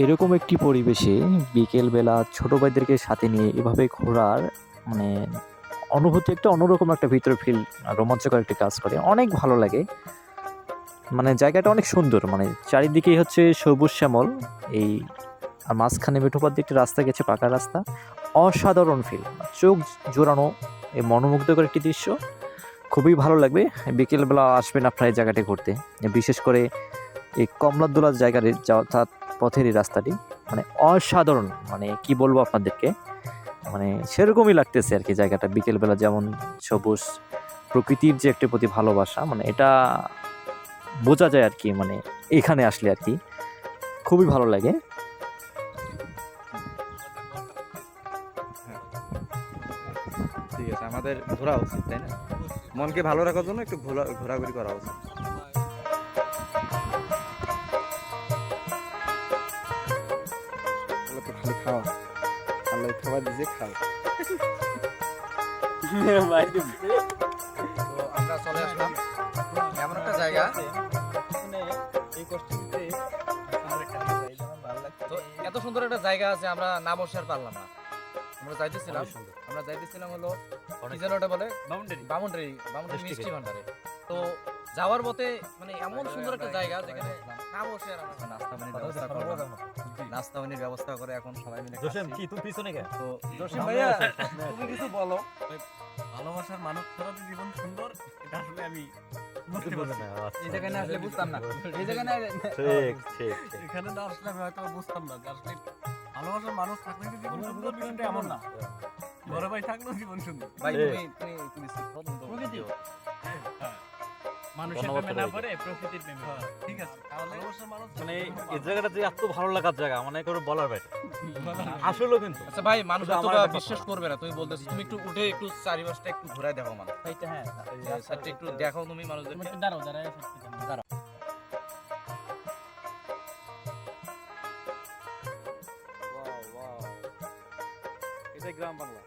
এরকম একটি পরিবেশে বিকেলবেলা ছোট ভাইদেরকে সাথে নিয়ে এভাবে ঘোরার মানে অনুভূতি একটা অন্যরকম একটা ভিতরে ফিল রোমাঞ্চকর একটি কাজ করে। অনেক ভালো লাগে। মানে জায়গাটা অনেক সুন্দর। মানে চারিদিকেই হচ্ছে সবুজ শ্যামল এই আর মাঝখানে মেঠোপথ দিয়ে একটি রাস্তা গেছে পাকা রাস্তা। অসাধারণ ফিল। চোখ জোড়ানো এই মনোমুগ্ধকর একটি দৃশ্য। খুবই ভালো লাগবে। বিকেলবেলা আসবেন আপনারা এই জায়গাটি ঘুরতে। বিশেষ করে এই কমলাদুলার জায়গার যাতায়াত পথের এই রাস্তাটি মানে অসাধারণ। মানে কি বলবো আপনাদেরকে, মানে সেরকমই লাগতেছে আর কি জায়গাটা। বিকেলবেলা যেমন সবুজ প্রকৃতির যে একটা প্রতি ভালোবাসা, মানে এটা বোঝা যায় আর কি। মানে এখানে আসলে আর কি খুবই ভালো লাগে। ঠিক আছে, আমাদের ঘোরা উচিত, তাই না? মনকে ভালো রাখার জন্য একটু ঘোরাঘুরি করা উচিত। তাহলে তো খালি খাওয়া, আল্লাহ খাবার দিছে, খাও। তো আমরা চলে আসলাম এমন একটা জায়গা, তো এত সুন্দর একটা জায়গা আছে, আমরা না বসে আর পারলাম না। আমরা যাইতেছিলাম হলো কি যেন ওটা বলে, বামুনটারি মিষ্টি ভান্ডারে। তো যাওয়ার পথে মানে এমন সুন্দর একটা জায়গা যেখানে না বসে আর আমরা নাস্তা পানির ব্যবস্থা করে এখন সবাই মিলে খাচ্ছি। তুমি পিছনে কে? তো জসিম ভাইয়া, তুমি কিছু বলো। ভালোবাসার মানুষ ছাড়া যে জীবন সুন্দর, এটা আসলে আমি বুঝতে পারছি না। এই জায়গায় না আসলে বুঝতাম না, এই জায়গায় না ঠিক ঠিক। এখানে না আসলে আমি হয়তো বুঝতাম না যে আসলে ভালোবাসার মানুষ থাকলে যে জীবন সুন্দর, বিষয়টা এমন না। বড় ভাই থাকলেও জীবন সুন্দর। ভাই তুমি প্রকৃতিও মানুষের ধন্যবাদ প্রেমে না সবাইকে। পড়ে প্রকৃতির প্রেমে পড়ে। ঠিক আছে, তাহলে ভালোবাসার মানুষ মানে এই জায়গাটা যে এত ভালো লাগার জায়গা মানে করে বলার বাইরে আসলেও কিন্তু। আচ্ছা ভাই, মানুষ শুধু তো আমার একটা বিশ্বাস কথা। করবে না, তুমি বলতেছো। তুমি একটু উঠে একটু চারিপাশটা একটু ঘোরায় দেখো মানুষ, এইটা। হ্যাঁ, সাথে একটু দেখাও তুমি মানুষদেরকে। দাঁড়াও দাঁড়াও। এটাই গ্রাম বাংলা।